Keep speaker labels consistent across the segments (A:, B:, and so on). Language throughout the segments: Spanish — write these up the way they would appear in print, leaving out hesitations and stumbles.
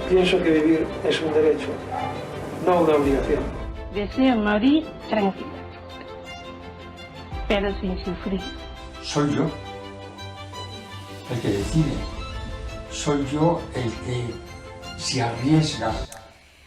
A: Pienso que vivir es un derecho, no una obligación.
B: Deseo morir tranquila, pero sin sufrir.
C: Soy yo el que decide. Soy yo el que se arriesga.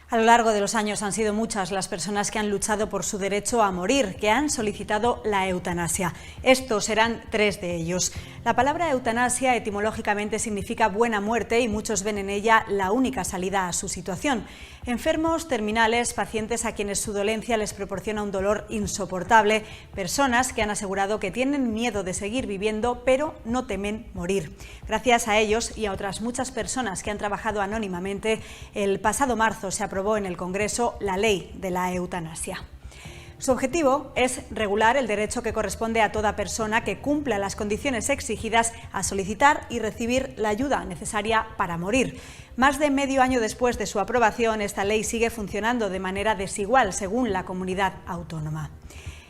D: A lo largo de los años han sido muchas las personas que han luchado por su derecho a morir, que han solicitado la eutanasia. Estos serán 3 de ellos. La palabra eutanasia etimológicamente significa buena muerte y muchos ven en ella la única salida a su situación. Enfermos terminales, pacientes a quienes su dolencia les proporciona un dolor insoportable, personas que han asegurado que tienen miedo de seguir viviendo pero no temen morir. Gracias a ellos y a otras muchas personas que han trabajado anónimamente, el pasado marzo se aprobó en el Congreso la ley de la eutanasia. Su objetivo es regular el derecho que corresponde a toda persona que cumpla las condiciones exigidas a solicitar y recibir la ayuda necesaria para morir. Más de medio año después de su aprobación, esta ley sigue funcionando de manera desigual según la comunidad autónoma.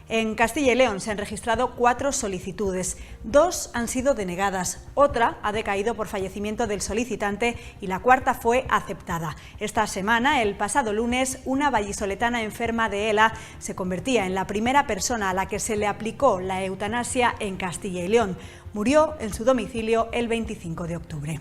D: En Castilla y León se han registrado 4 solicitudes, 2 han sido denegadas, otra ha decaído por fallecimiento del solicitante y la 4ª fue aceptada. Esta semana, el pasado lunes, una vallisoletana enferma de ELA se convertía en la primera persona a la que se le aplicó la eutanasia en Castilla y León. Murió en su domicilio el 25 de octubre.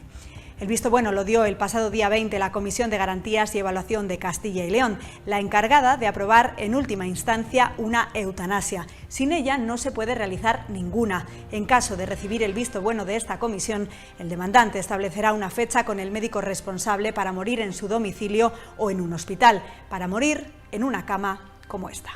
D: El visto bueno lo dio el pasado día 20 la Comisión de Garantías y Evaluación de Castilla y León, la encargada de aprobar en última instancia una eutanasia. Sin ella no se puede realizar ninguna. En caso de recibir el visto bueno de esta comisión, el demandante establecerá una fecha con el médico responsable para morir en su domicilio o en un hospital, para morir en una cama como esta.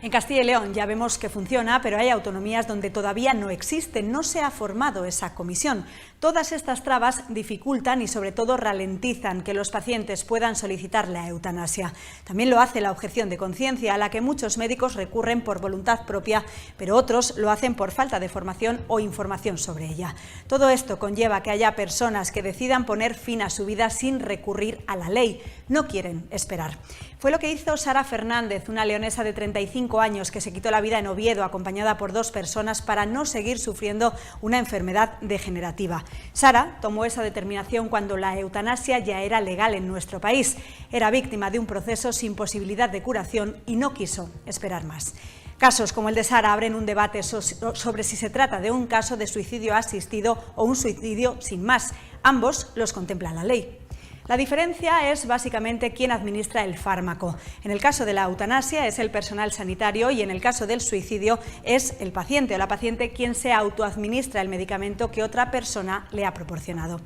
D: En Castilla y León ya vemos que funciona, pero hay autonomías donde todavía no existe, no se ha formado esa comisión. Todas estas trabas dificultan y sobre todo ralentizan que los pacientes puedan solicitar la eutanasia. También lo hace la objeción de conciencia, a la que muchos médicos recurren por voluntad propia, pero otros lo hacen por falta de formación o información sobre ella. Todo esto conlleva que haya personas que decidan poner fin a su vida sin recurrir a la ley. No quieren esperar. Fue lo que hizo Sara Fernández, una leonesa de 35 años que se quitó la vida en Oviedo acompañada por 2 personas para no seguir sufriendo una enfermedad degenerativa. Sara tomó esa determinación cuando la eutanasia ya era legal en nuestro país. Era víctima de un proceso sin posibilidad de curación y no quiso esperar más. Casos como el de Sara abren un debate sobre si se trata de un caso de suicidio asistido o un suicidio sin más. Ambos los contempla la ley. La diferencia es básicamente quién administra el fármaco. En el caso de la eutanasia es el personal sanitario y en el caso del suicidio es el paciente o la paciente quien se autoadministra el medicamento que otra persona le ha proporcionado.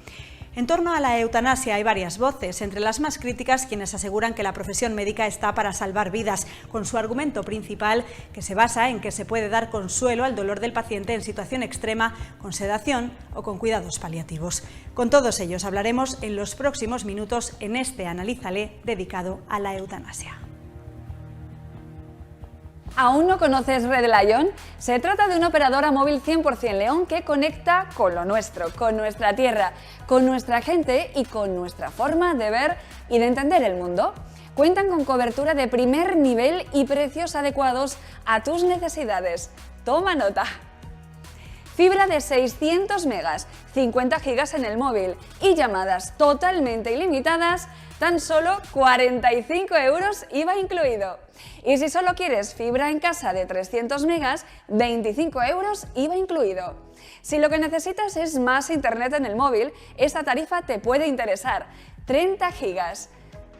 D: En torno a la eutanasia hay varias voces, entre las más críticas quienes aseguran que la profesión médica está para salvar vidas, con su argumento principal que se basa en que se puede dar consuelo al dolor del paciente en situación extrema, con sedación o con cuidados paliativos. Con todos ellos hablaremos en los próximos minutos en este Analízale dedicado a la eutanasia.
E: ¿Aún no conoces Red Lion? Se trata de una operadora móvil 100% León que conecta con lo nuestro, con nuestra tierra, con nuestra gente y con nuestra forma de ver y de entender el mundo. Cuentan con cobertura de primer nivel y precios adecuados a tus necesidades. Toma nota. Fibra de 600 megas, 50 gigas en el móvil y llamadas totalmente ilimitadas, tan solo 45 € IVA incluido. Y si solo quieres fibra en casa de 300 megas, 25 € IVA incluido. Si lo que necesitas es más internet en el móvil, esta tarifa te puede interesar. 30 gigas.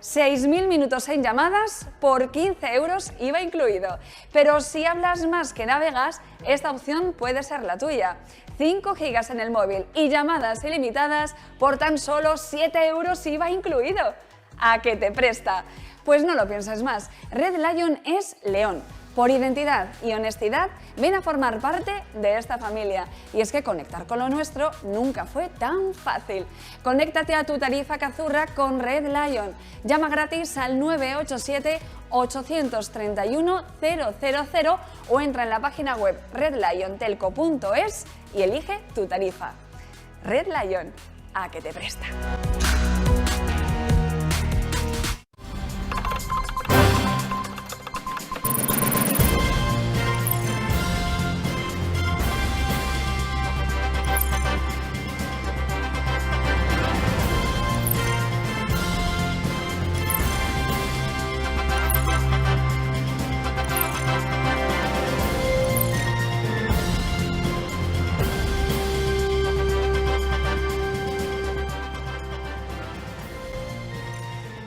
E: 6.000 minutos en llamadas por 15 € IVA incluido. Pero si hablas más que navegas, esta opción puede ser la tuya. 5 gigas en el móvil y llamadas ilimitadas por tan solo 7 € IVA incluido. ¿A qué te presta? Pues no lo pienses más. Red Lion es León. Por identidad y honestidad, ven a formar parte de esta familia. Y es que conectar con lo nuestro nunca fue tan fácil. Conéctate a tu tarifa cazurra con Red Lion. Llama gratis al 987 831 000 o entra en la página web redliontelco.es y elige tu tarifa. Red Lion, ¿a qué te presta?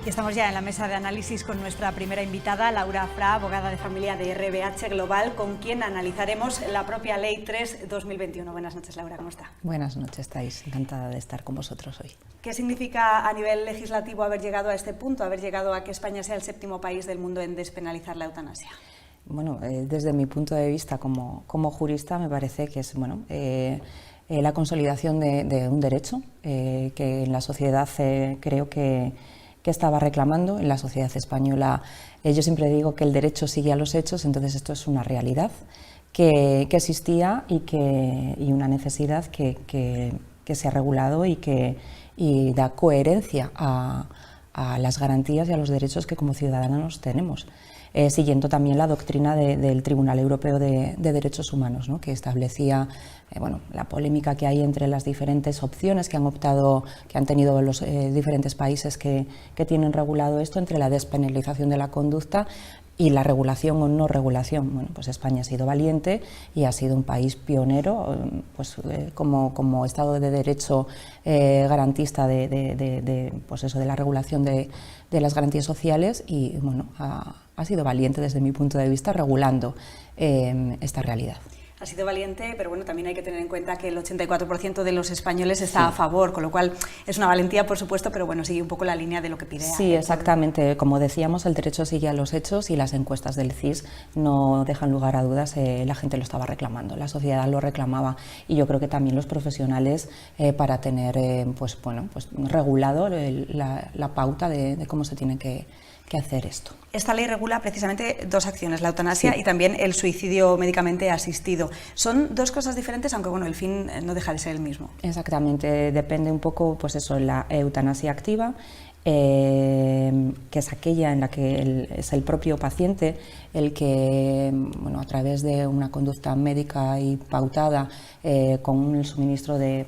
D: Y estamos ya en la mesa de análisis con nuestra primera invitada, Laura Fra, abogada de familia de RBH Global, con quien analizaremos la propia Ley 3/2021. Buenas noches, Laura, ¿cómo está?
F: Buenas noches, Thais. Encantada de estar con vosotros hoy.
D: ¿Qué significa a nivel legislativo haber llegado a este punto, haber llegado a que España sea el 7º país del mundo en despenalizar la eutanasia?
F: Bueno, desde mi punto de vista como jurista me parece que es la consolidación de un derecho que en la sociedad creo que estaba reclamando, en la sociedad española. Yo siempre digo que el derecho sigue a los hechos, entonces esto es una realidad que existía y una necesidad que se ha regulado y da coherencia a las garantías y a los derechos que como ciudadanos tenemos. Siguiendo también la doctrina del Tribunal Europeo de Derechos Humanos, ¿no?, que establecía la polémica que hay entre las diferentes opciones que han tenido los diferentes países que tienen regulado esto, entre la despenalización de la conducta y la regulación o no regulación. Bueno, pues España ha sido valiente y ha sido un país pionero, como Estado de Derecho garantista de la regulación de las garantías sociales, y ha sido valiente desde mi punto de vista regulando esta realidad.
D: Ha sido valiente, pero bueno, también hay que tener en cuenta que el 84% de los españoles está a favor, con lo cual es una valentía, por supuesto, pero bueno, sigue un poco la línea de lo que pide.
F: Sí, exactamente. Como decíamos, el derecho sigue a los hechos y las encuestas del CIS no dejan lugar a dudas. La gente lo estaba reclamando, la sociedad lo reclamaba, y yo creo que también los profesionales para tener regulado la pauta de cómo se tiene que hacer esto.
D: Esta ley regula precisamente dos acciones, la eutanasia,
F: sí,
D: y también el suicidio médicamente asistido. Son dos cosas diferentes, aunque bueno, el fin no deja de ser el mismo.
F: Exactamente, depende un poco, la eutanasia activa, que es aquella en la que es el propio paciente el que, a través de una conducta médica y pautada, con el suministro de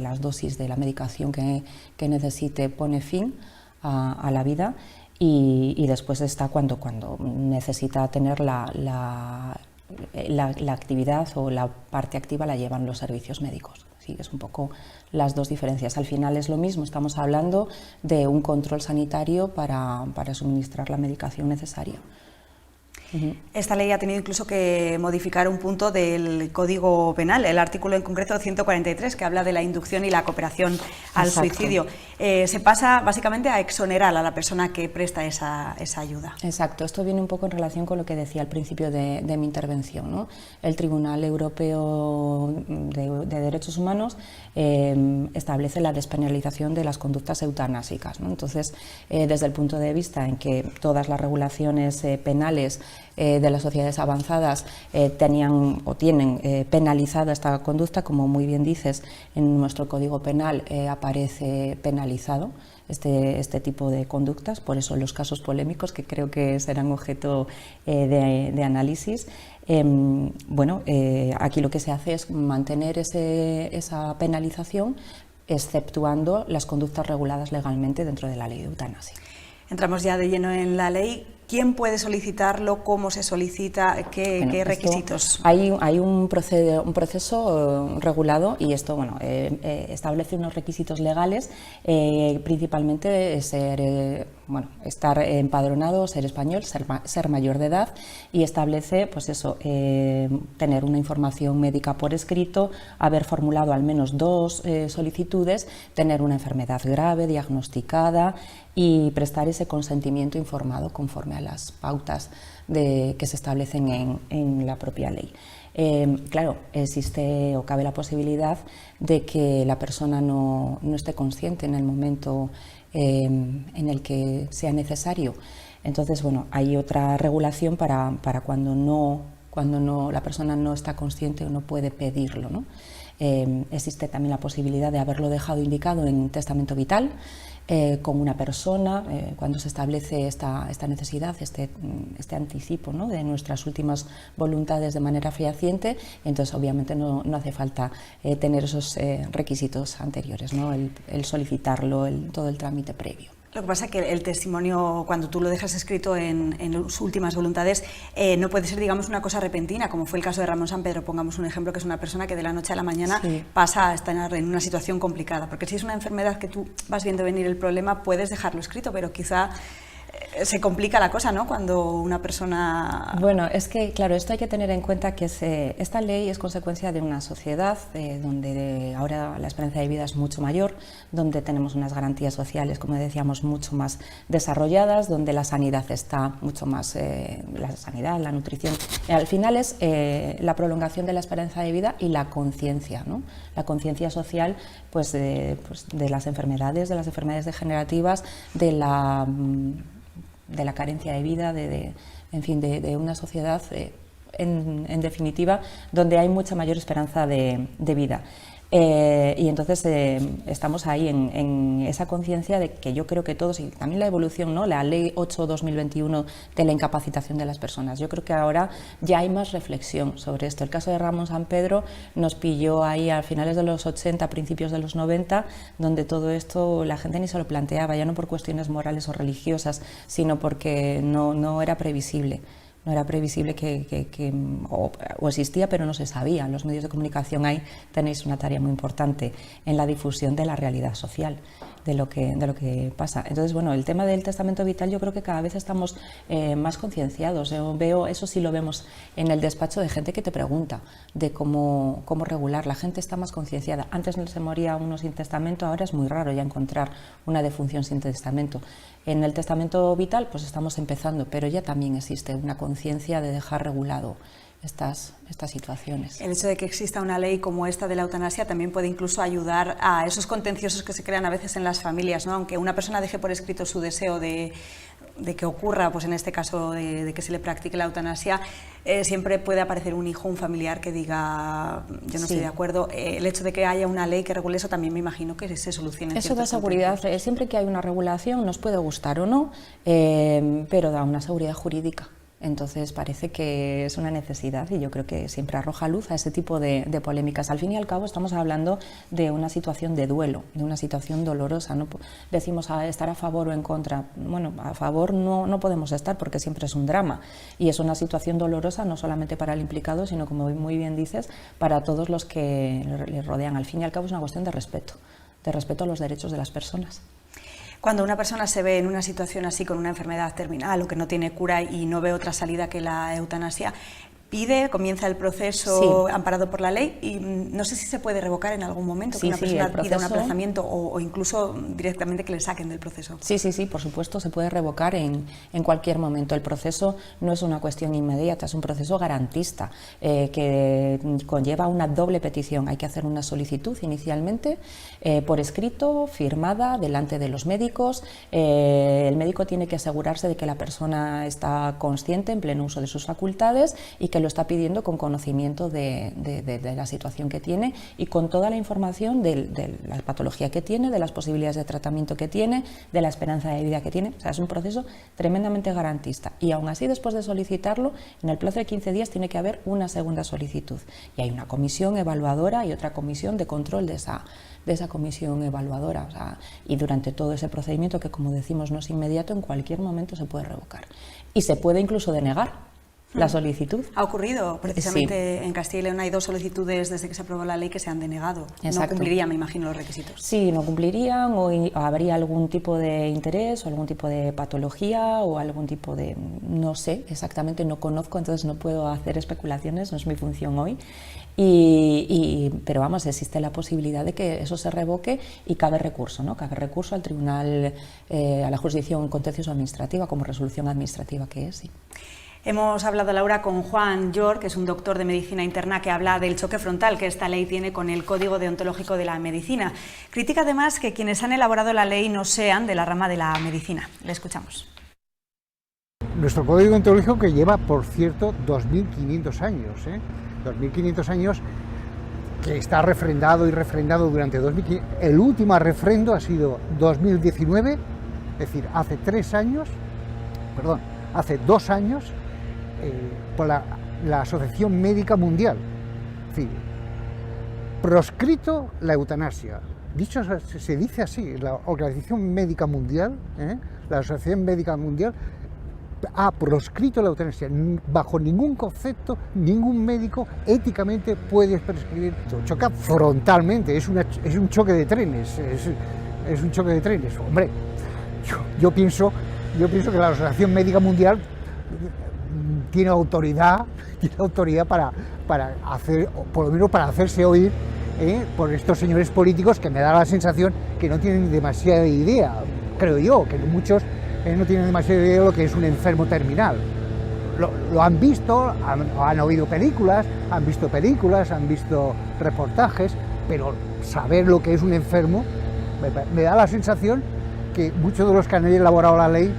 F: las dosis de la medicación que necesite, pone fin a la vida. Y después está cuando necesita tener la actividad o la parte activa, la llevan los servicios médicos. Sí, es un poco las dos diferencias. Al final es lo mismo, estamos hablando de un control sanitario para suministrar la medicación necesaria.
D: Esta ley ha tenido incluso que modificar un punto del Código Penal, el artículo en concreto 143, que habla de la inducción y la cooperación al suicidio. Se pasa básicamente a exonerar a la persona que presta esa ayuda.
F: Exacto, esto viene un poco en relación con lo que decía al principio de mi intervención, ¿no? El Tribunal Europeo de Derechos Humanos establece la despenalización de las conductas eutanásicas, ¿no? Entonces, desde el punto de vista en que todas las regulaciones penales de las sociedades avanzadas tenían o tienen penalizada esta conducta, como muy bien dices, en nuestro Código Penal aparece penalizado este tipo de conductas, por eso los casos polémicos que creo que serán objeto de análisis. Aquí lo que se hace es mantener esa penalización, exceptuando las conductas reguladas legalmente dentro de la ley de eutanasia.
D: Entramos ya de lleno en la ley. ¿Quién puede solicitarlo? ¿Cómo se solicita? ¿Qué requisitos?
F: Hay un proceso regulado, y esto establece unos requisitos legales, principalmente estar empadronado, ser español, ser mayor de edad, y establece tener una información médica por escrito, haber formulado al menos 2 solicitudes, tener una enfermedad grave diagnosticada y prestar ese consentimiento informado conforme a las pautas que se establecen en la propia ley. Claro, existe o cabe la posibilidad de que la persona no esté consciente en el momento en el que sea necesario. Entonces, hay otra regulación para cuando la persona no está consciente o no puede pedirlo, ¿no? Existe también la posibilidad de haberlo dejado indicado en un testamento vital con una persona, cuando se establece esta necesidad, este anticipo, ¿no?, de nuestras últimas voluntades de manera fehaciente. Entonces obviamente no hace falta tener esos requisitos anteriores, ¿no?, el solicitarlo, todo el trámite previo.
D: Lo que pasa es que el testimonio, cuando tú lo dejas escrito en las últimas voluntades, no puede ser, digamos, una cosa repentina, como fue el caso de Ramón Sampedro. Pongamos un ejemplo, que es una persona que de la noche a la mañana pasa a estar en una situación complicada. Porque si es una enfermedad que tú vas viendo venir el problema, puedes dejarlo escrito, pero quizá se complica la cosa, ¿no?, cuando una persona...
F: Bueno, es que, claro, esto hay que tener en cuenta que esta ley es consecuencia de una sociedad donde ahora la esperanza de vida es mucho mayor, donde tenemos unas garantías sociales, como decíamos, mucho más desarrolladas, donde la sanidad está mucho más... la sanidad, la nutrición... Al final es la prolongación de la esperanza de vida y la conciencia, ¿no? La conciencia social, pues de las enfermedades degenerativas, de la carencia de vida, en fin, de una sociedad, en definitiva, donde hay mucha mayor esperanza de vida. Y entonces estamos ahí en esa conciencia de que yo creo que todos, y también la evolución, ¿no?, la Ley 8/2021 de la incapacitación de las personas, yo creo que ahora ya hay más reflexión sobre esto. El caso de Ramón Sampedro nos pilló ahí a finales de los 80, principios de los 90, donde todo esto la gente ni se lo planteaba, ya no por cuestiones morales o religiosas, sino porque no era previsible. No era previsible o existía, pero no se sabía. En los medios de comunicación ahí tenéis una tarea muy importante en la difusión de la realidad social, de lo que pasa. Entonces, bueno, el tema del testamento vital, yo creo que cada vez estamos más concienciados. Eso sí lo vemos en el despacho de gente que te pregunta de cómo regular. La gente está más concienciada. Antes se moría uno sin testamento, ahora es muy raro ya encontrar una defunción sin testamento. En el testamento vital pues estamos empezando, pero ya también existe una conciencia de dejar regulado estas situaciones.
D: El hecho de que exista una ley como esta de la eutanasia también puede incluso ayudar a esos contenciosos que se crean a veces en las familias, ¿no? Aunque una persona deje por escrito su deseo de que ocurra, pues en este caso de que se le practique la eutanasia, siempre puede aparecer un hijo, un familiar que diga yo no estoy de acuerdo. El hecho de que haya una ley que regule eso también me imagino que se solucione.
F: Eso da seguridad. Siempre que hay una regulación, nos puede gustar o no, pero da una seguridad jurídica. Entonces parece que es una necesidad y yo creo que siempre arroja luz a ese tipo de polémicas. Al fin y al cabo estamos hablando de una situación de duelo, de una situación dolorosa. No decimos estar a favor o en contra. Bueno, a favor no podemos estar porque siempre es un drama y es una situación dolorosa no solamente para el implicado, sino, como muy bien dices, para todos los que le rodean. Al fin y al cabo es una cuestión de respeto a los derechos de las personas.
D: Cuando una persona se ve en una situación así, con una enfermedad terminal o que no tiene cura y no ve otra salida que la eutanasia, comienza el proceso amparado por la ley y no sé si se puede revocar en algún momento, que una persona pida un aplazamiento o incluso directamente que le saquen del proceso. Sí,
F: por supuesto, se puede revocar en cualquier momento. El proceso no es una cuestión inmediata, es un proceso garantista que conlleva una doble petición. Hay que hacer una solicitud inicialmente por escrito, firmada delante de los médicos. El médico tiene que asegurarse de que la persona está consciente, en pleno uso de sus facultades y que lo está pidiendo con conocimiento de la situación que tiene y con toda la información de la patología que tiene, de las posibilidades de tratamiento que tiene, de la esperanza de vida que tiene. O sea, es un proceso tremendamente garantista y aún así, después de solicitarlo, en el plazo de 15 días tiene que haber una segunda solicitud y hay una comisión evaluadora y otra comisión de control de esa comisión evaluadora. O sea, y durante todo ese procedimiento, que como decimos no es inmediato, en cualquier momento se puede revocar y se puede incluso denegar la solicitud.
D: Ha ocurrido precisamente en Castilla y León, hay 2 solicitudes desde que se aprobó la ley que se han denegado.
F: Exacto.
D: No cumplirían, me imagino, los requisitos.
F: Sí, no cumplirían o habría algún tipo de interés o algún tipo de patología o algún tipo de... no sé, exactamente no conozco, entonces no puedo hacer especulaciones, no es mi función hoy. Pero vamos, existe la posibilidad de que eso se revoque y cabe recurso, ¿no? Cabe recurso al tribunal, a la jurisdicción contencioso administrativa como resolución administrativa que es, sí.
D: Hemos hablado, Laura, con Juan Llor, que es un doctor de medicina interna, que habla del choque frontal que esta ley tiene con el Código Deontológico de la Medicina. Critica además que quienes han elaborado la ley no sean de la rama de la medicina. Le escuchamos.
G: Nuestro Código Deontológico, que lleva, por cierto, 2.500 años, 2.500 años, que está refrendado y refrendado durante 2.500. El último refrendo ha sido 2019, es decir, hace 2 años, por la Asociación Médica Mundial. Es decir, proscrito la eutanasia, dicho, se dice así, la Organización Médica Mundial, la Asociación Médica Mundial, ha proscrito la eutanasia. Bajo ningún concepto, ningún médico éticamente puede prescribir. Choca frontalmente, es un choque de trenes, es un choque de trenes. Hombre, yo pienso que la Asociación Médica Mundial tiene autoridad para hacer, por lo menos para hacerse oír por estos señores políticos, que me da la sensación que no tienen demasiada idea, creo yo, que muchos no tienen demasiada idea de lo que es un enfermo terminal. Lo han visto, han oído películas, han visto reportajes, pero saber lo que es un enfermo me da la sensación que muchos de los que han elaborado la ley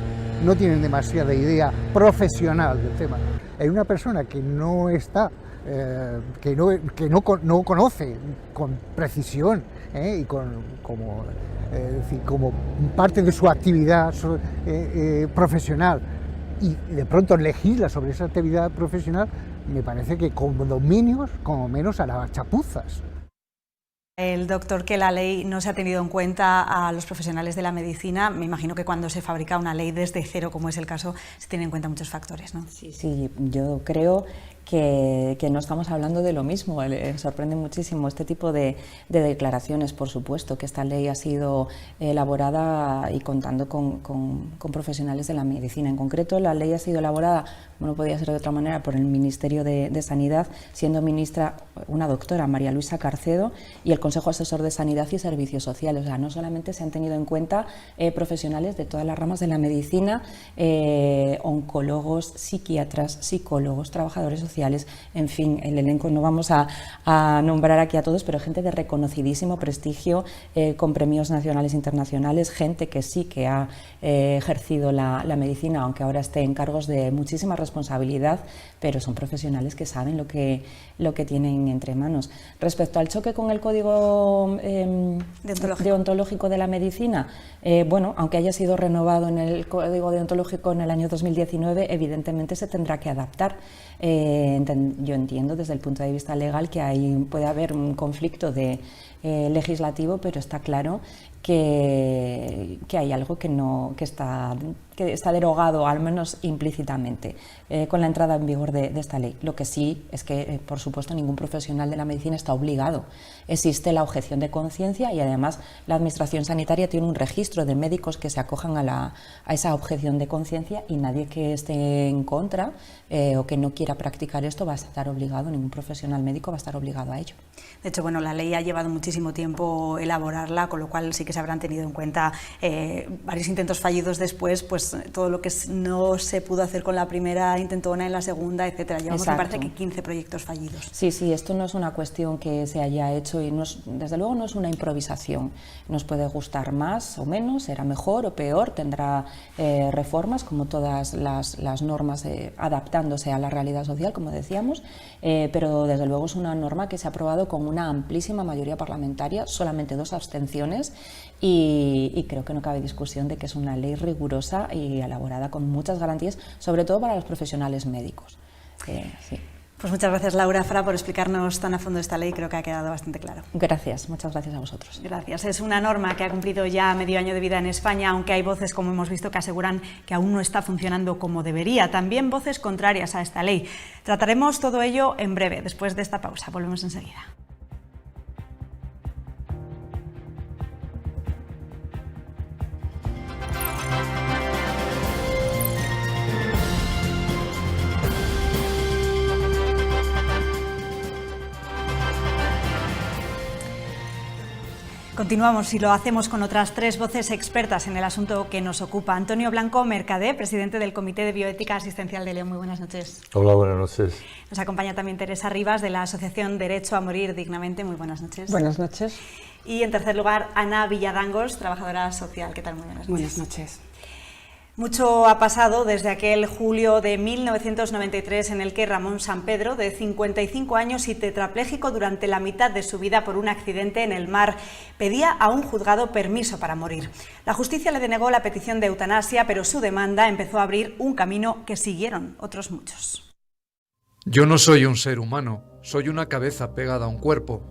G: no tienen demasiada idea profesional del tema. Hay una persona que no está, que no conoce con precisión y como parte de su actividad profesional, y de pronto legisla sobre esa actividad profesional, me parece que como dominios, como menos, hará chapuzas.
D: El doctor, que la ley no se ha tenido en cuenta a los profesionales de la medicina. Me imagino que cuando se fabrica una ley desde cero, como es el caso, se tienen en cuenta muchos factores, ¿no?
F: Sí, yo creo que no estamos hablando de lo mismo. Sorprende muchísimo este tipo de declaraciones. Por supuesto que esta ley ha sido elaborada y contando con profesionales de la medicina. En concreto, la ley ha sido elaborada, como no podía ser de otra manera, por el Ministerio de Sanidad, siendo ministra una doctora, María Luisa Carcedo, y el Consejo Asesor de Sanidad y Servicios Sociales. O sea, no solamente se han tenido en cuenta profesionales de todas las ramas de la medicina, oncólogos, psiquiatras, psicólogos, trabajadores sociales, en fin, el elenco no vamos a nombrar aquí a todos, pero gente de reconocidísimo prestigio, con premios nacionales e internacionales, gente que sí que ha ejercido la medicina, aunque ahora esté en cargos de muchísima responsabilidad, pero son profesionales que saben lo que tienen entre manos. Respecto al choque con el Código Deontológico de la Medicina, bueno, aunque haya sido renovado en el Código Deontológico en el año 2019, evidentemente se tendrá que adaptar. Yo entiendo desde el punto de vista legal que puede haber un conflicto legislativo, pero está claro que hay algo que está derogado, al menos implícitamente, con la entrada en vigor de esta ley. Lo que sí es que, por supuesto, ningún profesional de la medicina está obligado. Existe la objeción de conciencia y, además, la Administración Sanitaria tiene un registro de médicos que se acojan a esa objeción de conciencia, y nadie que esté en contra o que no quiera practicar esto va a estar obligado, ningún profesional médico va a estar obligado a ello.
D: De hecho, bueno, la ley ha llevado muchísimo tiempo elaborarla, con lo cual sí que se habrán tenido en cuenta varios intentos fallidos después, pues todo lo que no se pudo hacer con la primera intentona, en la segunda, etcétera. Llevamos, me parece, que 15 proyectos fallidos.
F: Sí, esto no es una cuestión que se haya hecho y desde luego no es una improvisación. Nos puede gustar más o menos, será mejor o peor, tendrá reformas, como todas las normas, adaptándose a la realidad social, como decíamos, pero desde luego es una norma que se ha aprobado con una amplísima mayoría parlamentaria, solamente 2 abstenciones, y creo que no cabe discusión de que es una ley rigurosa y elaborada con muchas garantías, sobre todo para los profesionales médicos. Sí.
D: Pues muchas gracias, Laura Fra, por explicarnos tan a fondo esta ley. Creo que ha quedado bastante claro.
F: Gracias, muchas gracias a vosotros.
D: Gracias. Es una norma que ha cumplido ya medio año de vida en España, aunque hay voces, como hemos visto, que aseguran que aún no está funcionando como debería. También voces contrarias a esta ley. Trataremos todo ello en breve, después de esta pausa. Volvemos enseguida. Continuamos y lo hacemos con otras 3 voces expertas en el asunto que nos ocupa. Antonio Blanco Mercadé, presidente del Comité de Bioética Asistencial de León. Muy buenas noches.
H: Hola, buenas noches.
D: Nos acompaña también Teresa Rivas, de la Asociación Derecho a Morir Dignamente. Muy buenas noches.
I: Buenas noches.
D: Y en tercer lugar, Ana Villadangos, trabajadora social. ¿Qué tal? Muy buenas noches.
I: Buenas noches.
D: Mucho ha pasado desde aquel julio de 1993 en el que Ramón Sampedro, de 55 años y tetrapléjico durante la mitad de su vida por un accidente en el mar, pedía a un juzgado permiso para morir. La justicia le denegó la petición de eutanasia, pero su demanda empezó a abrir un camino que siguieron otros muchos.
J: Yo no soy un ser humano, soy una cabeza pegada a un cuerpo.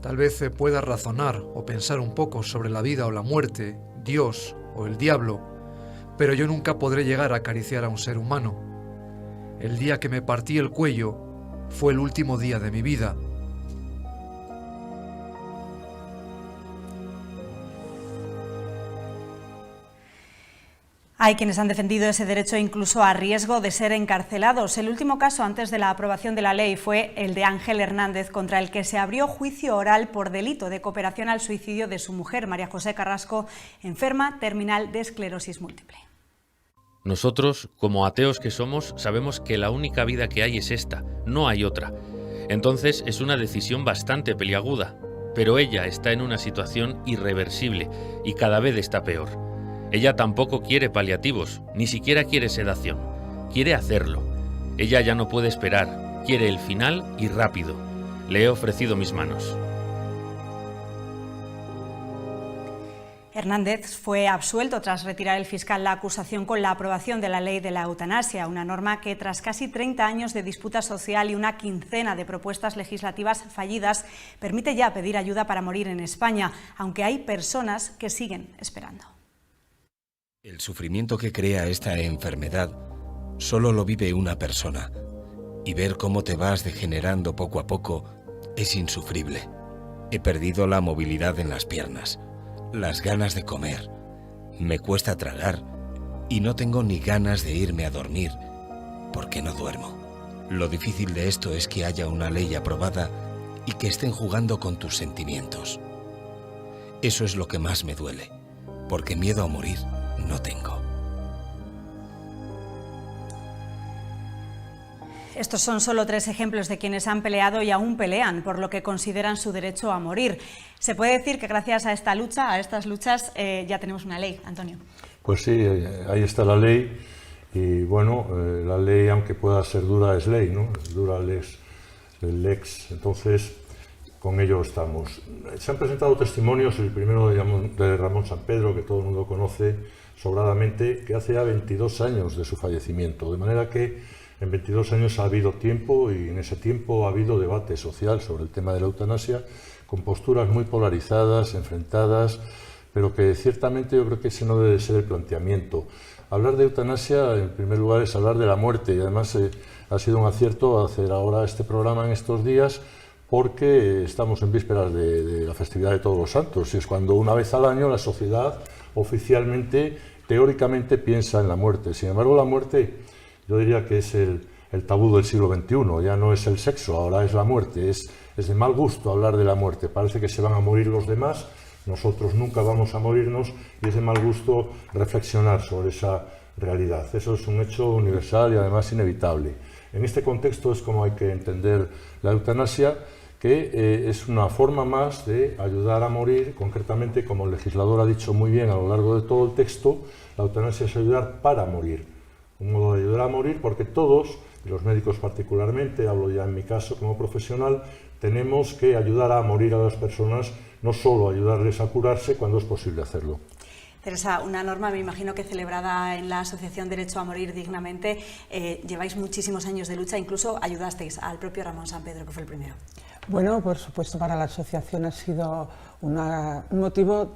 H: Tal vez pueda razonar o pensar un poco sobre la vida o la muerte, Dios o el diablo, pero yo nunca podré llegar a acariciar a un ser humano. El día que me partí el cuello fue el último día de mi vida.
D: Hay quienes han defendido ese derecho incluso a riesgo de ser encarcelados. El último caso antes de la aprobación de la ley fue el de Ángel Hernández, contra el que se abrió juicio oral por delito de cooperación al suicidio de su mujer, María José Carrasco, enferma terminal de esclerosis múltiple.
I: Nosotros, como ateos que somos, sabemos que la única vida que hay es esta, no hay otra. Entonces es una decisión bastante peliaguda, pero ella está en una situación irreversible y cada vez está peor. Ella tampoco quiere paliativos, ni siquiera quiere sedación. Quiere hacerlo. Ella ya no puede esperar, quiere el final y rápido. Le he ofrecido mis manos.
D: Hernández fue absuelto tras retirar el fiscal la acusación con la aprobación de la ley de la eutanasia, una norma que tras casi 30 años de disputa social y una quincena de propuestas legislativas fallidas permite ya pedir ayuda para morir en España, aunque hay personas que siguen esperando.
J: El sufrimiento que crea esta enfermedad solo lo vive una persona, y ver cómo te vas degenerando poco a poco es insufrible. He perdido la movilidad en las piernas, las ganas de comer, me cuesta tragar y no tengo ni ganas de irme a dormir porque no duermo. Lo difícil de esto es que haya una ley aprobada y que estén jugando con tus sentimientos. Eso es lo que más me duele, porque miedo a morir no tengo.
D: Estos son solo 3 ejemplos de quienes han peleado y aún pelean por lo que consideran su derecho a morir. Se puede decir que gracias a esta lucha, a estas luchas, ya tenemos una ley, Antonio.
K: Pues sí, ahí está la ley y bueno, la ley, aunque pueda ser dura, es ley, ¿no? Es dura lex, entonces con ello estamos. Se han presentado testimonios, el primero de Ramón Sampedro, que todo el mundo conoce sobradamente, que hace ya 22 años de su fallecimiento, de manera que en 22 años ha habido tiempo y en ese tiempo ha habido debate social sobre el tema de la eutanasia, con posturas muy polarizadas, enfrentadas, pero que ciertamente yo creo que ese no debe ser el planteamiento. Hablar de eutanasia, en primer lugar, es hablar de la muerte, y además ha sido un acierto hacer ahora este programa en estos días, porque estamos en vísperas de la festividad de Todos los Santos, y es cuando una vez al año la sociedad oficialmente, teóricamente, piensa en la muerte. Sin embargo, la muerte, yo diría que es el tabú del siglo XXI, ya no es el sexo, ahora es la muerte, es de mal gusto hablar de la muerte, parece que se van a morir los demás, nosotros nunca vamos a morirnos y es de mal gusto reflexionar sobre esa realidad. Eso es un hecho universal y además inevitable. En este contexto es como hay que entender la eutanasia, que es una forma más de ayudar a morir, concretamente, como el legislador ha dicho muy bien a lo largo de todo el texto, la eutanasia es ayudar para morir. Un modo de ayudar a morir porque todos, y los médicos particularmente, hablo ya en mi caso como profesional, tenemos que ayudar a morir a las personas, no solo ayudarles a curarse cuando es posible hacerlo.
D: Teresa, una norma, me imagino que celebrada en la Asociación Derecho a Morir Dignamente, lleváis muchísimos años de lucha, incluso ayudasteis al propio Ramón Sampedro, que fue el primero.
L: Bueno, por supuesto, para la asociación ha sido un motivo,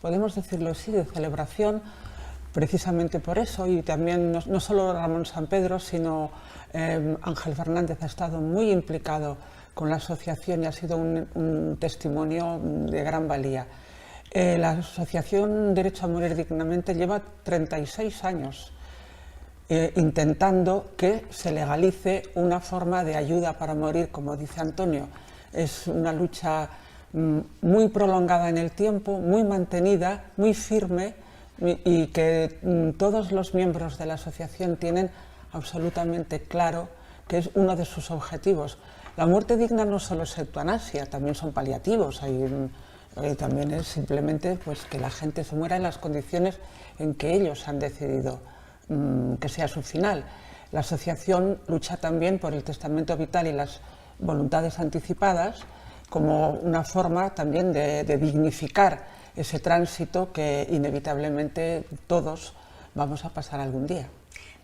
L: podemos decirlo así, de celebración, precisamente por eso, y también no solo Ramón Sampedro, sino Ángel Fernández ha estado muy implicado con la asociación y ha sido un testimonio de gran valía. La Asociación Derecho a Morir Dignamente lleva 36 años intentando que se legalice una forma de ayuda para morir, como dice Antonio. Es una lucha muy prolongada en el tiempo, muy mantenida, muy firme, y que todos los miembros de la asociación tienen absolutamente claro que es uno de sus objetivos. La muerte digna no solo es eutanasia, también son paliativos. También es simplemente pues, que la gente se muera en las condiciones en que ellos han decidido que sea su final. La asociación lucha también por el testamento vital y las voluntades anticipadas como una forma también de dignificar ese tránsito que inevitablemente todos vamos a pasar algún día.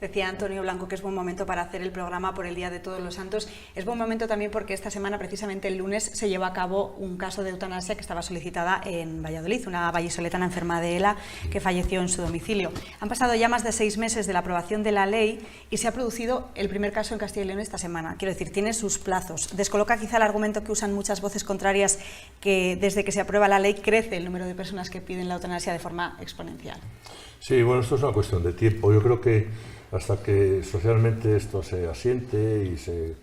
D: Decía Antonio Blanco que es buen momento para hacer el programa por el Día de Todos los Santos. Es buen momento también porque esta semana, precisamente el lunes, se llevó a cabo un caso de eutanasia que estaba solicitada en Valladolid, una vallisoletana enferma de ELA que falleció en su domicilio. Han pasado ya más de 6 meses de la aprobación de la ley y se ha producido el primer caso en Castilla y León esta semana. Quiero decir, tiene sus plazos. Descoloca quizá el argumento que usan muchas voces contrarias, que desde que se aprueba la ley crece el número de personas que piden la eutanasia de forma exponencial.
K: Sí, bueno, esto es una cuestión de tiempo. Yo creo que hasta que socialmente esto se asiente y se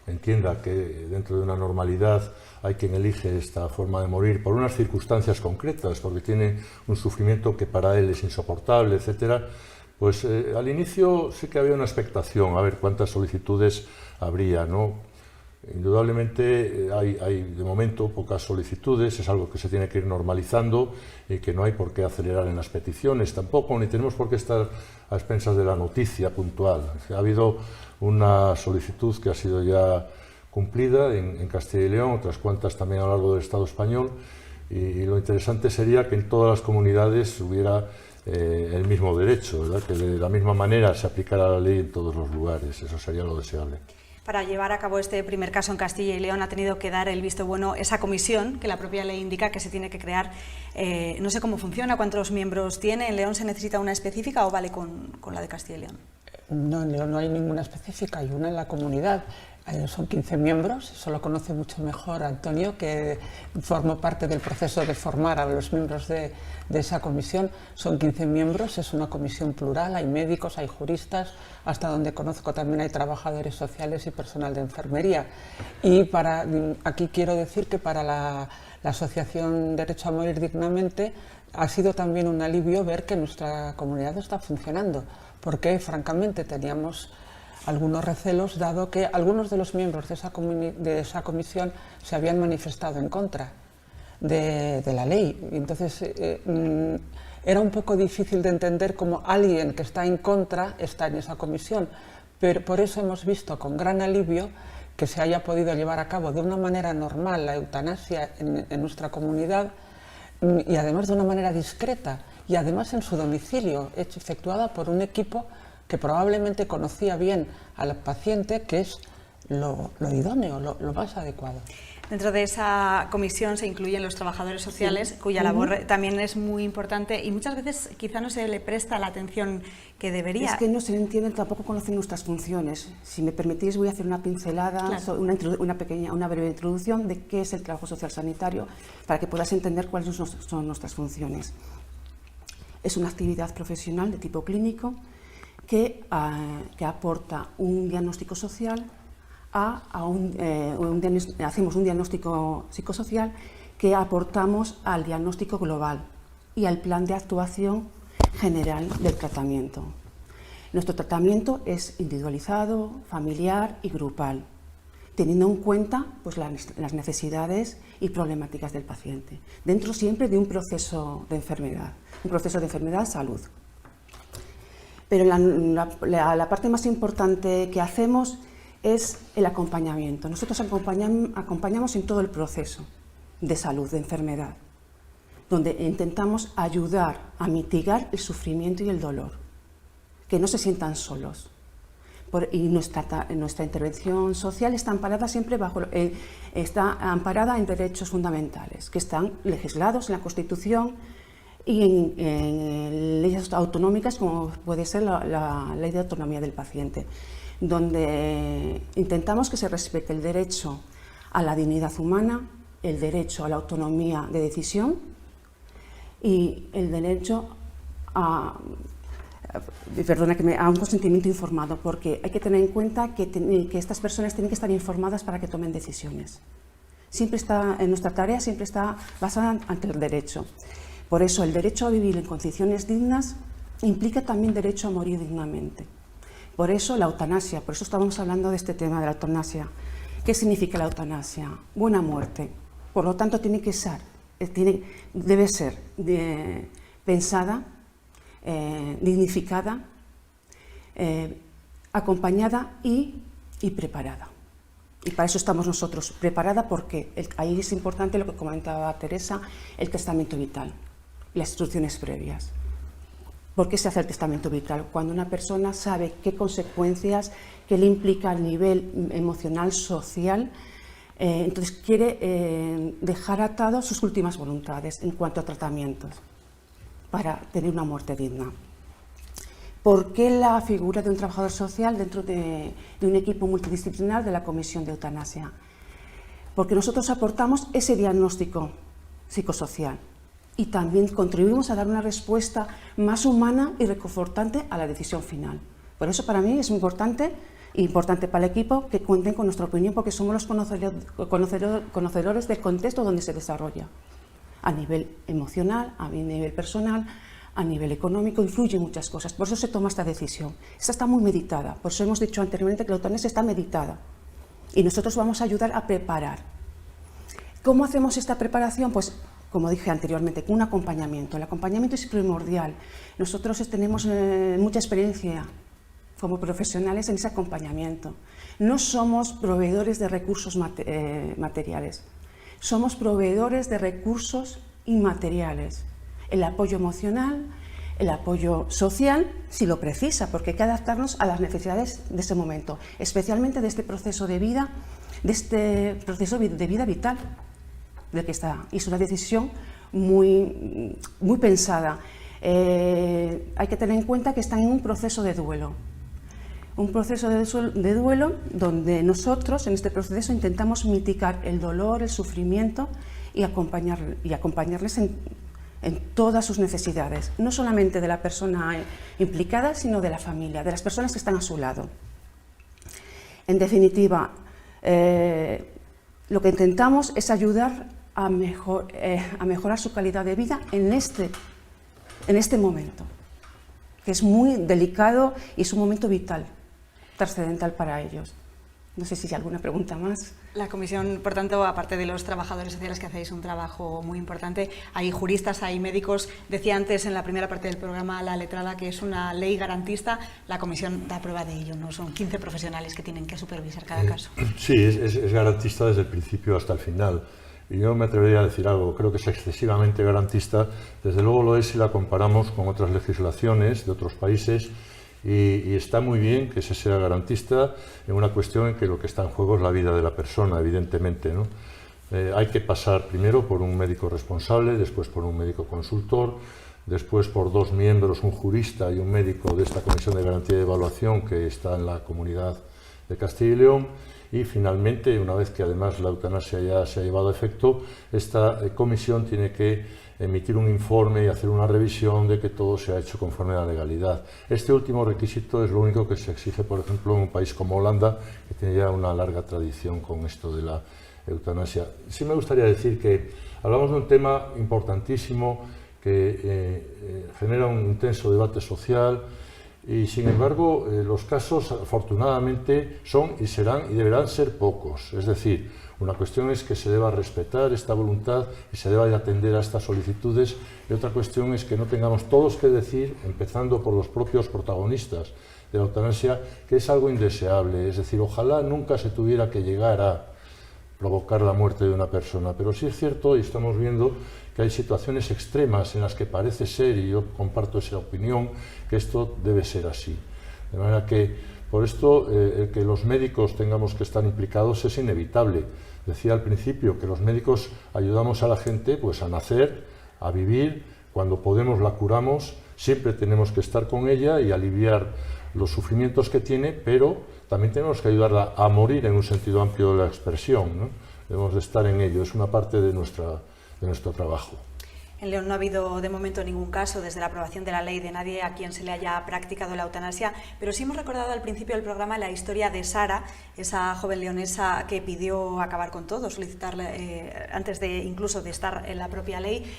K: entienda que dentro de una normalidad hay quien elige esta forma de morir por unas circunstancias concretas, porque tiene un sufrimiento que para él es insoportable, etcétera, pues al inicio sí que había una expectación, a ver cuántas solicitudes habría, ¿no? Indudablemente hay de momento pocas solicitudes, es algo que se tiene que ir normalizando y que no hay por qué acelerar en las peticiones tampoco, ni tenemos por qué estar a expensas de la noticia puntual. Ha habido una solicitud que ha sido ya cumplida en Castilla y León, otras cuantas también a lo largo del Estado español, y lo interesante sería que en todas las comunidades hubiera el mismo derecho, ¿verdad? Que de la misma manera se aplicara la ley en todos los lugares, eso sería lo deseable.
D: Para llevar a cabo este primer caso en Castilla y León ha tenido que dar el visto bueno esa comisión que la propia ley indica que se tiene que crear. No sé cómo funciona, cuántos miembros tiene. ¿En León se necesita una específica o vale con la de Castilla y León?
L: No, en León no hay ninguna específica, hay una en la comunidad. Son 15 miembros, eso lo conoce mucho mejor Antonio, que formó parte del proceso de formar a los miembros de esa comisión. Son 15 miembros, es una comisión plural, hay médicos, hay juristas, hasta donde conozco también hay trabajadores sociales y personal de enfermería. Y aquí quiero decir que para la Asociación Derecho a Morir Dignamente ha sido también un alivio ver que nuestra comunidad está funcionando, porque francamente teníamos algunos recelos, dado que algunos de los miembros de esa comisión se habían manifestado en contra de la ley. Entonces era un poco difícil de entender cómo alguien que está en contra está en esa comisión, pero por eso hemos visto con gran alivio que se haya podido llevar a cabo de una manera normal la eutanasia en nuestra comunidad, y además de una manera discreta, y además en su domicilio, efectuada por un equipo que probablemente conocía bien al paciente, que es lo idóneo, lo más adecuado.
D: Dentro de esa comisión se incluyen los trabajadores sociales, cuya labor también es muy importante y muchas veces quizá no se le presta la atención que debería.
M: Es que no se entienden, tampoco conocen nuestras funciones. Si me permitís, voy a hacer una pincelada, una breve introducción de qué es el trabajo social sanitario, para que puedas entender cuáles son nuestras funciones. Es una actividad profesional de tipo clínico que aporta un diagnóstico social hacemos un diagnóstico psicosocial que aportamos al diagnóstico global y al plan de actuación general del tratamiento. Nuestro tratamiento es individualizado, familiar y grupal, teniendo en cuenta pues, las necesidades y problemáticas del paciente, dentro siempre de un proceso de enfermedad-salud. Pero la parte más importante que hacemos es el acompañamiento. Nosotros acompañamos en todo el proceso de salud, de enfermedad, donde intentamos ayudar a mitigar el sufrimiento y el dolor, que no se sientan solos. Y nuestra intervención social está amparada siempre en derechos fundamentales, que están legislados en la Constitución y en leyes autonómicas, como puede ser la Ley de Autonomía del Paciente, donde intentamos que se respete el derecho a la dignidad humana, el derecho a la autonomía de decisión y el derecho a un consentimiento informado, porque hay que tener en cuenta que estas personas tienen que estar informadas para que tomen decisiones. Nuestra tarea siempre está basada ante el derecho. Por eso el derecho a vivir en condiciones dignas implica también derecho a morir dignamente. Por eso la eutanasia, por eso estamos hablando de este tema de la eutanasia. ¿Qué significa la eutanasia? Buena muerte. Por lo tanto, debe ser pensada, dignificada, acompañada y preparada. Y para eso estamos nosotros, preparada porque ahí es importante lo que comentaba Teresa, el testamento vital, las instrucciones previas. ¿Por qué se hace el testamento vital? Cuando una persona sabe qué consecuencias, qué le implica a nivel emocional, social, entonces quiere dejar atados sus últimas voluntades en cuanto a tratamientos para tener una muerte digna. ¿Por qué la figura de un trabajador social dentro de un equipo multidisciplinar de la Comisión de Eutanasia? Porque nosotros aportamos ese diagnóstico psicosocial y también contribuimos a dar una respuesta más humana y reconfortante a la decisión final. Por eso para mí es importante para el equipo que cuenten con nuestra opinión, porque somos los conocedores del contexto donde se desarrolla. A nivel emocional, a nivel personal, a nivel económico, influyen muchas cosas. Por eso se toma esta decisión. Esta está muy meditada. Por eso hemos dicho anteriormente que la eutanasia está meditada. Y nosotros vamos a ayudar a preparar. ¿Cómo hacemos esta preparación? Pues, como dije anteriormente, con un acompañamiento. El acompañamiento es primordial. Nosotros tenemos mucha experiencia como profesionales en ese acompañamiento. No somos proveedores de recursos materiales, somos proveedores de recursos inmateriales. El apoyo emocional, el apoyo social, si lo precisa, porque hay que adaptarnos a las necesidades de ese momento, especialmente de este proceso de vida, de este proceso de vida vital del que está. Y es una decisión muy pensada. Hay que tener en cuenta que están en un proceso de duelo. Un proceso de duelo donde nosotros en este proceso intentamos mitigar el dolor, el sufrimiento y acompañarles en todas sus necesidades, no solamente de la persona implicada, sino de la familia, de las personas que están a su lado. En definitiva, lo que intentamos es ayudar a mejorar su calidad de vida en este momento, que es muy delicado y es un momento vital, trascendental para ellos. No sé si hay alguna pregunta más.
D: La comisión, por tanto, aparte de los trabajadores sociales que hacéis un trabajo muy importante, hay juristas, hay médicos. Decía antes en la primera parte del programa la letrada que es una ley garantista. La comisión da prueba de ello, ¿no? Son 15 profesionales que tienen que supervisar cada caso.
K: Sí, es garantista desde el principio hasta el final. Y yo me atrevería a decir algo, creo que es excesivamente garantista. Desde luego lo es si la comparamos con otras legislaciones de otros países. Y está muy bien que se sea garantista en una cuestión en que lo que está en juego es la vida de la persona, evidentemente, ¿no? Hay que pasar primero por un médico responsable, después por un médico consultor, después por dos miembros, un jurista y un médico de esta Comisión de Garantía y Evaluación que está en la Comunidad de Castilla y León, y finalmente, una vez que además la eutanasia ya se ha llevado a efecto, esta comisión tiene que emitir un informe y hacer una revisión de que todo se ha hecho conforme a la legalidad. Este último requisito es lo único que se exige, por ejemplo, en un país como Holanda, que tiene ya una larga tradición con esto de la eutanasia. Sí me gustaría decir que hablamos de un tema importantísimo que genera un intenso debate social y, sin embargo, los casos, afortunadamente, son y serán y deberán ser pocos. Es decir, una cuestión es que se deba respetar esta voluntad y se deba de atender a estas solicitudes, y otra cuestión es que no tengamos todos que decir, empezando por los propios protagonistas de la eutanasia, que es algo indeseable. Es decir, ojalá nunca se tuviera que llegar a provocar la muerte de una persona, pero sí es cierto, y estamos viendo que hay situaciones extremas en las que parece ser, y yo comparto esa opinión, que esto debe ser así. De manera que, por esto, que los médicos tengamos que estar implicados es inevitable. Decía al principio que los médicos ayudamos a la gente pues, a nacer, a vivir, cuando podemos la curamos, siempre tenemos que estar con ella y aliviar los sufrimientos que tiene, pero también tenemos que ayudarla a morir en un sentido amplio de la expresión, ¿no? Debemos de estar en ello, es una parte de nuestro trabajo.
D: En León no ha habido de momento ningún caso desde la aprobación de la ley de nadie a quien se le haya practicado la eutanasia, pero sí hemos recordado al principio del programa la historia de Sara, esa joven leonesa que pidió acabar con todo, solicitarle antes de incluso de estar en la propia ley.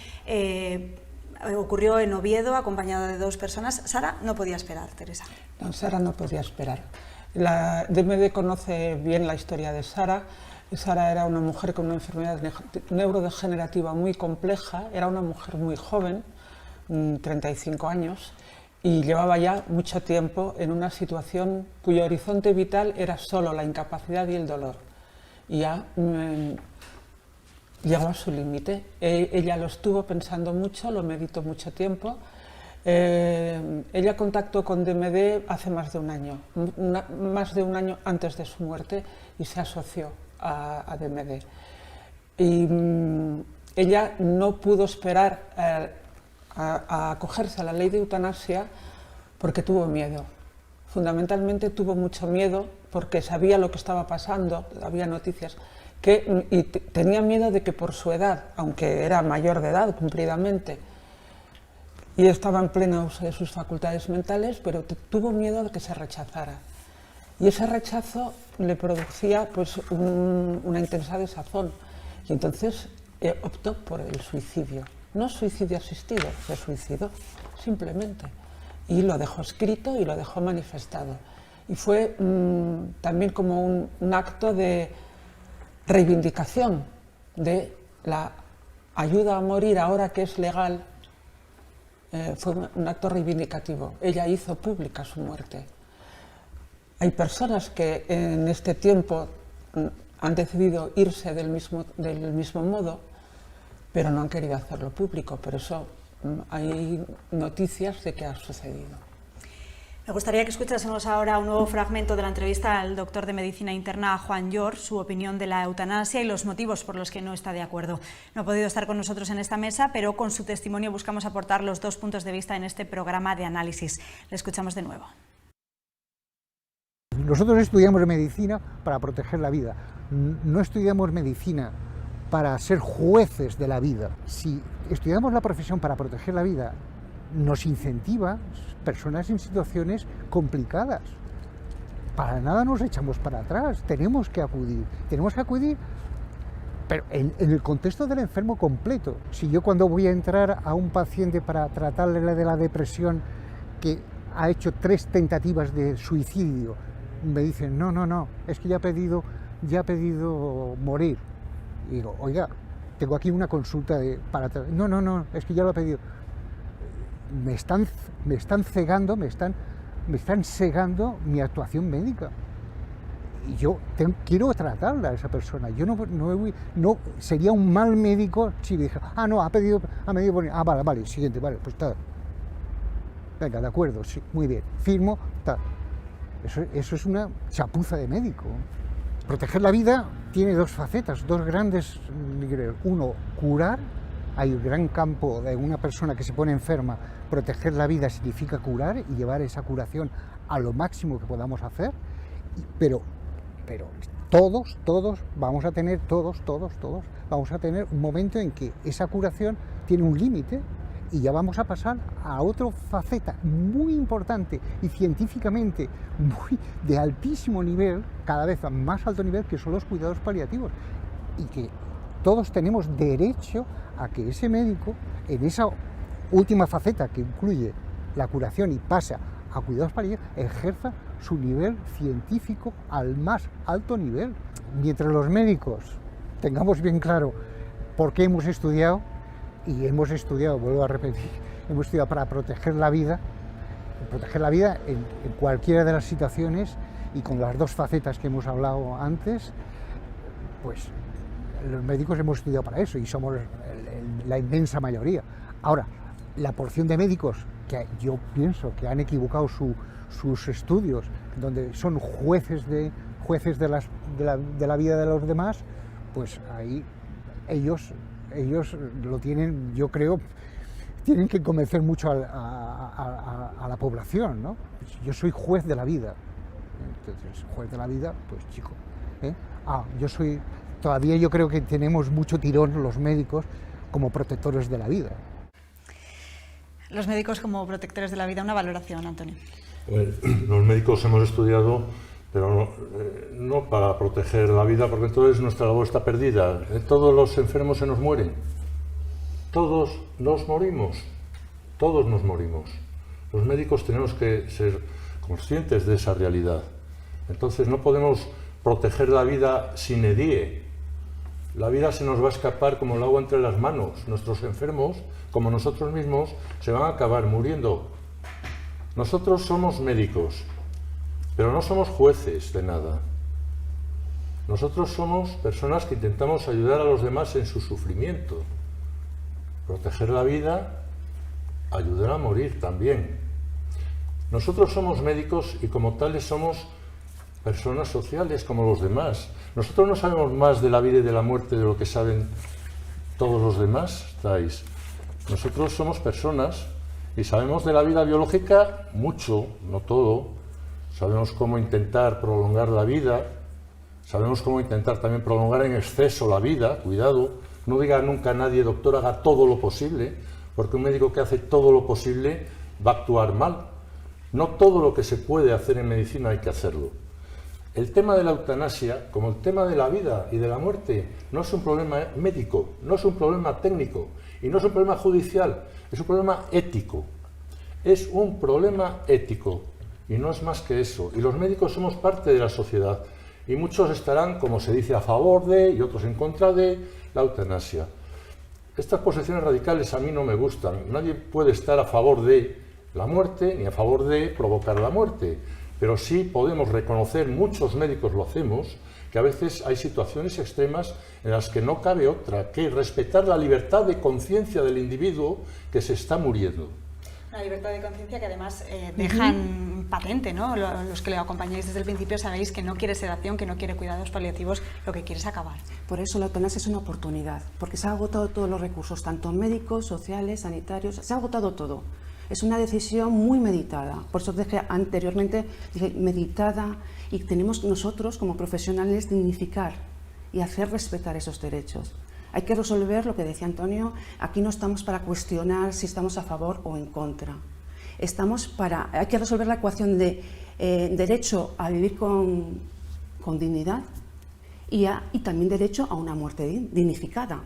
D: Ocurrió en Oviedo, acompañada de dos personas. Sara no podía esperar, Teresa.
L: No, Sara no podía esperar. La DMD conoce bien la historia de Sara. Sara era una mujer con una enfermedad neurodegenerativa muy compleja, era una mujer muy joven, 35 años, y llevaba ya mucho tiempo en una situación cuyo horizonte vital era solo la incapacidad y el dolor. Y ya llegó a su límite. Ella lo estuvo pensando mucho, lo meditó mucho tiempo, Ella contactó con DMD hace más de un año, más de un año antes de su muerte, y se asoció a DMD. Y ella no pudo esperar a acogerse a la ley de eutanasia porque tuvo miedo. Fundamentalmente tuvo mucho miedo porque sabía lo que estaba pasando, había noticias, y tenía miedo de que por su edad, aunque era mayor de edad cumplidamente, y estaba en pleno uso de sus facultades mentales, pero tuvo miedo de que se rechazara. Y ese rechazo le producía pues, una intensa desazón. Y entonces optó por el suicidio. No suicidio asistido, se suicidó, simplemente. Y lo dejó escrito y lo dejó manifestado. Y fue también como un acto de reivindicación de la ayuda a morir ahora que es legal. Fue un acto reivindicativo. Ella hizo pública su muerte. Hay personas que en este tiempo han decidido irse del mismo modo, pero no han querido hacerlo público. Por eso hay noticias de que ha sucedido.
D: Me gustaría que escuchásemos ahora un nuevo fragmento de la entrevista al doctor de Medicina Interna Juan Llor, su opinión de la eutanasia y los motivos por los que no está de acuerdo. No ha podido estar con nosotros en esta mesa, pero con su testimonio buscamos aportar los dos puntos de vista en este programa de análisis. Le escuchamos de nuevo.
G: Nosotros estudiamos medicina para proteger la vida. No estudiamos medicina para ser jueces de la vida. Si estudiamos la profesión para proteger la vida, nos incentiva personas en situaciones complicadas. Para nada nos echamos para atrás, tenemos que acudir, pero en el contexto del enfermo completo. Si yo cuando voy a entrar a un paciente para tratarle de la depresión que ha hecho 3 tentativas de suicidio, me dicen, no, es que ya ha pedido morir. Y digo, oiga, tengo aquí una consulta para... No, es que ya lo ha pedido. Me están cegando, me están segando mi actuación médica. Y yo quiero tratarla a esa persona. Yo no sería un mal médico si dije, no, ha pedido morir. Vale, siguiente, vale, pues está. Venga, de acuerdo, sí, muy bien, firmo, tal. Eso es una chapuza de médico. Proteger la vida tiene 2 facetas, 2 grandes niveles. Uno, curar. Hay un gran campo de una persona que se pone enferma. Proteger la vida significa curar y llevar esa curación a lo máximo que podamos hacer. Pero todos vamos a tener, vamos a tener un momento en que esa curación tiene un límite y ya vamos a pasar a otra faceta muy importante y científicamente de altísimo nivel, cada vez a más alto nivel, que son los cuidados paliativos. Y que todos tenemos derecho a que ese médico, en esa última faceta que incluye la curación y pasa a cuidados paliativos, ejerza su nivel científico al más alto nivel. Mientras los médicos tengamos bien claro por qué hemos estudiado, y hemos estudiado, vuelvo a repetir, hemos estudiado para proteger la vida en cualquiera de las situaciones y con las 2 facetas que hemos hablado antes, pues los médicos hemos estudiado para eso y somos la inmensa mayoría. Ahora, la porción de médicos que yo pienso que han equivocado sus estudios, donde son jueces de la vida de los demás, pues ahí ellos lo tienen, yo creo, tienen que convencer mucho a la población, ¿no? Yo soy juez de la vida. Entonces, juez de la vida, pues chico, todavía yo creo que tenemos mucho tirón los médicos como protectores de la vida.
D: Los médicos como protectores de la vida, una valoración, Antonio.
K: Los médicos hemos estudiado, pero no para proteger la vida, porque entonces nuestra labor está perdida. Todos los enfermos se nos mueren. Todos nos morimos. Los médicos tenemos que ser conscientes de esa realidad. Entonces no podemos proteger la vida sine die. La vida se nos va a escapar como el agua entre las manos. Nuestros enfermos, como nosotros mismos, se van a acabar muriendo. Nosotros somos médicos, pero no somos jueces de nada. Nosotros somos personas que intentamos ayudar a los demás en su sufrimiento. Proteger la vida ayudar a morir también. Nosotros somos médicos y como tales somos personas sociales como los demás. Nosotros no sabemos más de la vida y de la muerte de lo que saben todos los demás. ¿Estáis? Nosotros somos personas y sabemos de la vida biológica mucho, no todo. Sabemos cómo intentar prolongar la vida, sabemos cómo intentar también prolongar en exceso la vida. Cuidado, no diga nunca a nadie, doctor, haga todo lo posible, porque un médico que hace todo lo posible va a actuar mal. No todo lo que se puede hacer en medicina hay que hacerlo. El tema de la eutanasia, como el tema de la vida y de la muerte, no es un problema médico, no es un problema técnico y no es un problema judicial, es un problema ético. Es un problema ético y no es más que eso. Y los médicos somos parte de la sociedad y muchos estarán, como se dice, a favor de y otros en contra de la eutanasia. Estas posiciones radicales a mí no me gustan. Nadie puede estar a favor de la muerte ni a favor de provocar la muerte. Pero sí podemos reconocer, muchos médicos lo hacemos, que a veces hay situaciones extremas en las que no cabe otra que respetar la libertad de conciencia del individuo que se está muriendo.
D: Una libertad de conciencia que además dejan patente, ¿no? Los que le acompañáis desde el principio sabéis que no quiere sedación, que no quiere cuidados paliativos, lo que quiere es acabar.
M: Por eso la eutanasia es una oportunidad, porque se han agotado todos los recursos, tanto médicos, sociales, sanitarios, se ha agotado todo. Es una decisión muy meditada, por eso dije anteriormente, meditada, y tenemos nosotros como profesionales dignificar y hacer respetar esos derechos. Hay que resolver lo que decía Antonio, aquí no estamos para cuestionar si estamos a favor o en contra. Hay que resolver la ecuación de derecho a vivir con dignidad y también derecho a una muerte dignificada,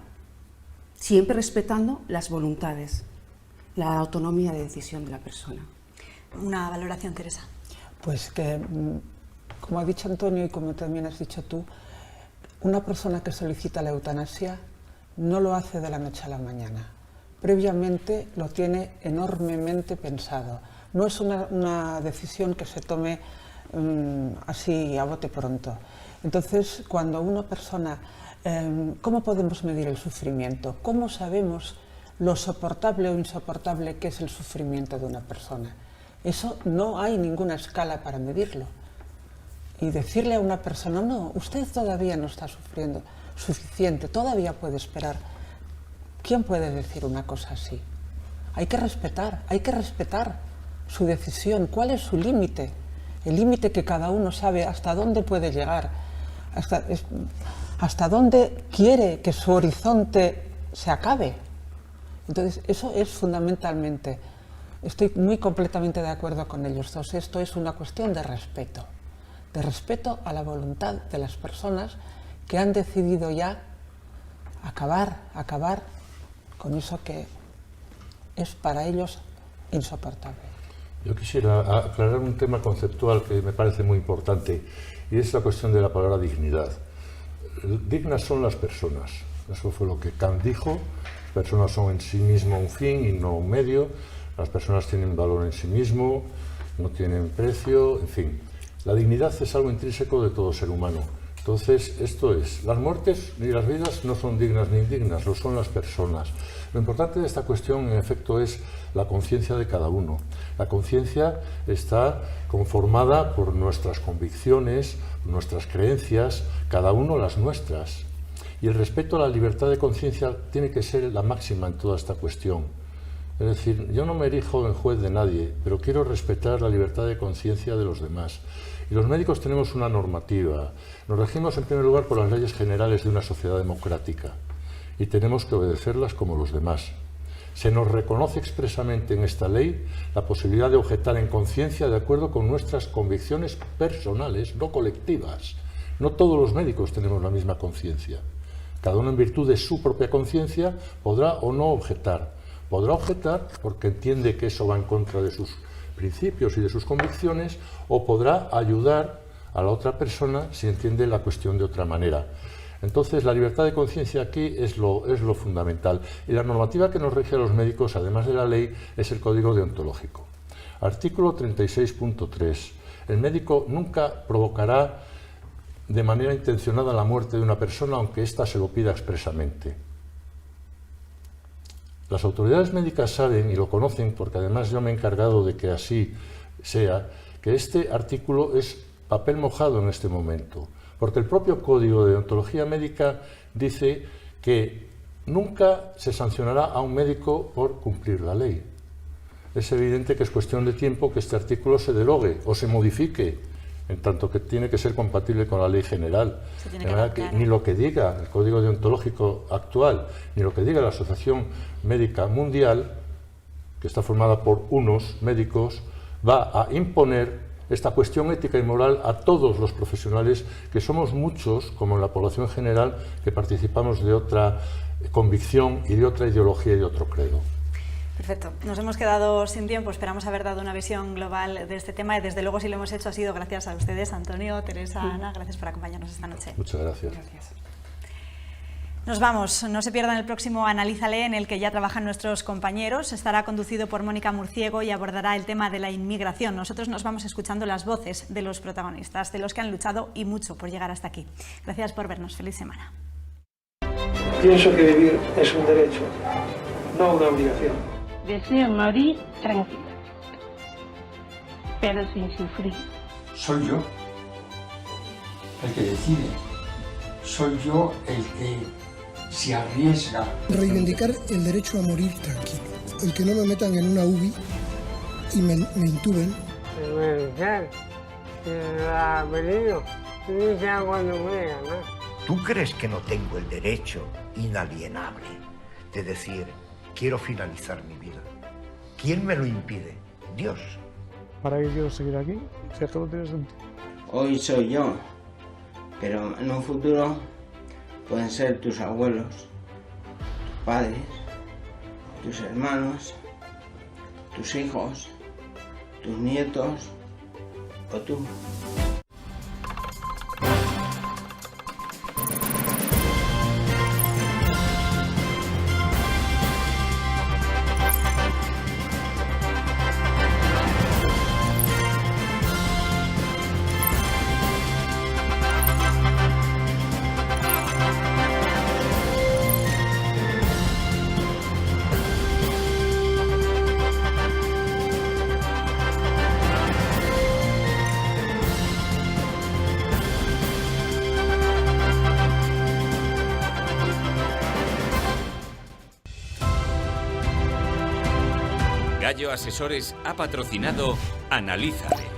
M: siempre respetando las voluntades, la autonomía de decisión de la persona.
D: Una valoración, Teresa.
L: Pues que, como ha dicho Antonio y como también has dicho tú, una persona que solicita la eutanasia no lo hace de la noche a la mañana. Previamente lo tiene enormemente pensado. No es una decisión que se tome así a bote pronto. Entonces, cuando una persona... ¿cómo podemos medir el sufrimiento? ¿Cómo sabemos lo soportable o insoportable que es el sufrimiento de una persona? Eso no hay ninguna escala para medirlo. Y decirle a una persona, no, usted todavía no está sufriendo suficiente, todavía puede esperar. ¿Quién puede decir una cosa así? Hay que respetar su decisión. ¿Cuál es su límite? El límite que cada uno sabe hasta dónde puede llegar, hasta dónde quiere que su horizonte se acabe. Entonces, eso es fundamentalmente, estoy muy completamente de acuerdo con ellos dos, esto es una cuestión de respeto a la voluntad de las personas que han decidido ya acabar con eso que es para ellos insoportable.
K: Yo quisiera aclarar un tema conceptual que me parece muy importante y es la cuestión de la palabra dignidad. Dignas son las personas, eso fue lo que Kant dijo. Las personas son en sí mismo un fin y no un medio, las personas tienen valor en sí mismo, no tienen precio, en fin. La dignidad es algo intrínseco de todo ser humano. Entonces, esto es, las muertes ni las vidas no son dignas ni indignas, lo son las personas. Lo importante de esta cuestión, en efecto, es la conciencia de cada uno. La conciencia está conformada por nuestras convicciones, nuestras creencias, cada uno las nuestras. Y el respeto a la libertad de conciencia tiene que ser la máxima en toda esta cuestión. Es decir, yo no me erijo en juez de nadie, pero quiero respetar la libertad de conciencia de los demás. Y los médicos tenemos una normativa. Nos regimos en primer lugar por las leyes generales de una sociedad democrática y tenemos que obedecerlas como los demás. Se nos reconoce expresamente en esta ley la posibilidad de objetar en conciencia de acuerdo con nuestras convicciones personales, no colectivas. No todos los médicos tenemos la misma conciencia. Cada uno en virtud de su propia conciencia podrá o no objetar. Podrá objetar porque entiende que eso va en contra de sus principios y de sus convicciones, o podrá ayudar a la otra persona si entiende la cuestión de otra manera. Entonces, la libertad de conciencia aquí es lo fundamental. Y la normativa que nos rige a los médicos, además de la ley, es el Código Deontológico. Artículo 36.3. El médico nunca provocará de manera intencionada la muerte de una persona, aunque ésta se lo pida expresamente. Las autoridades médicas saben y lo conocen, porque además yo me he encargado de que así sea, que este artículo es papel mojado en este momento, porque el propio Código de Deontología Médica dice que nunca se sancionará a un médico por cumplir la ley. Es evidente que es cuestión de tiempo que este artículo se derogue o se modifique, en tanto que tiene que ser compatible con la ley general. De manera que ni lo que diga el Código Deontológico actual, ni lo que diga la Asociación Médica Mundial, que está formada por unos médicos, va a imponer esta cuestión ética y moral a todos los profesionales, que somos muchos, como en la población general, que participamos de otra convicción y de otra ideología y de otro credo.
D: Perfecto. Nos hemos quedado sin tiempo, esperamos haber dado una visión global de este tema y desde luego si lo hemos hecho ha sido gracias a ustedes, Antonio, Teresa, Ana, gracias por acompañarnos esta noche.
K: Muchas gracias.
D: Nos vamos, no se pierdan el próximo Analízale, en el que ya trabajan nuestros compañeros. Estará conducido por Mónica Murciego y abordará el tema de la inmigración. Nosotros nos vamos escuchando las voces de los protagonistas, de los que han luchado y mucho por llegar hasta aquí. Gracias por vernos, feliz semana.
A: Pienso que vivir es un derecho, no una obligación.
B: Deseo morir tranquila, pero sin sufrir.
C: Soy yo el que decide. Soy yo el que se arriesga.
N: Reivindicar el derecho a morir tranquilo. El que no me metan en una UBI y me intuben.
O: ¿Tú crees que no tengo el derecho inalienable de decir, quiero finalizar mi vida? ¿Quién me lo impide? Dios.
P: ¿Para qué quiero seguir aquí? Si es que no tiene sentido.
Q: Hoy soy yo, pero en un futuro pueden ser tus abuelos, tus padres, tus hermanos, tus hijos, tus nietos o tú.
J: Gallo Asesores ha patrocinado Analízale.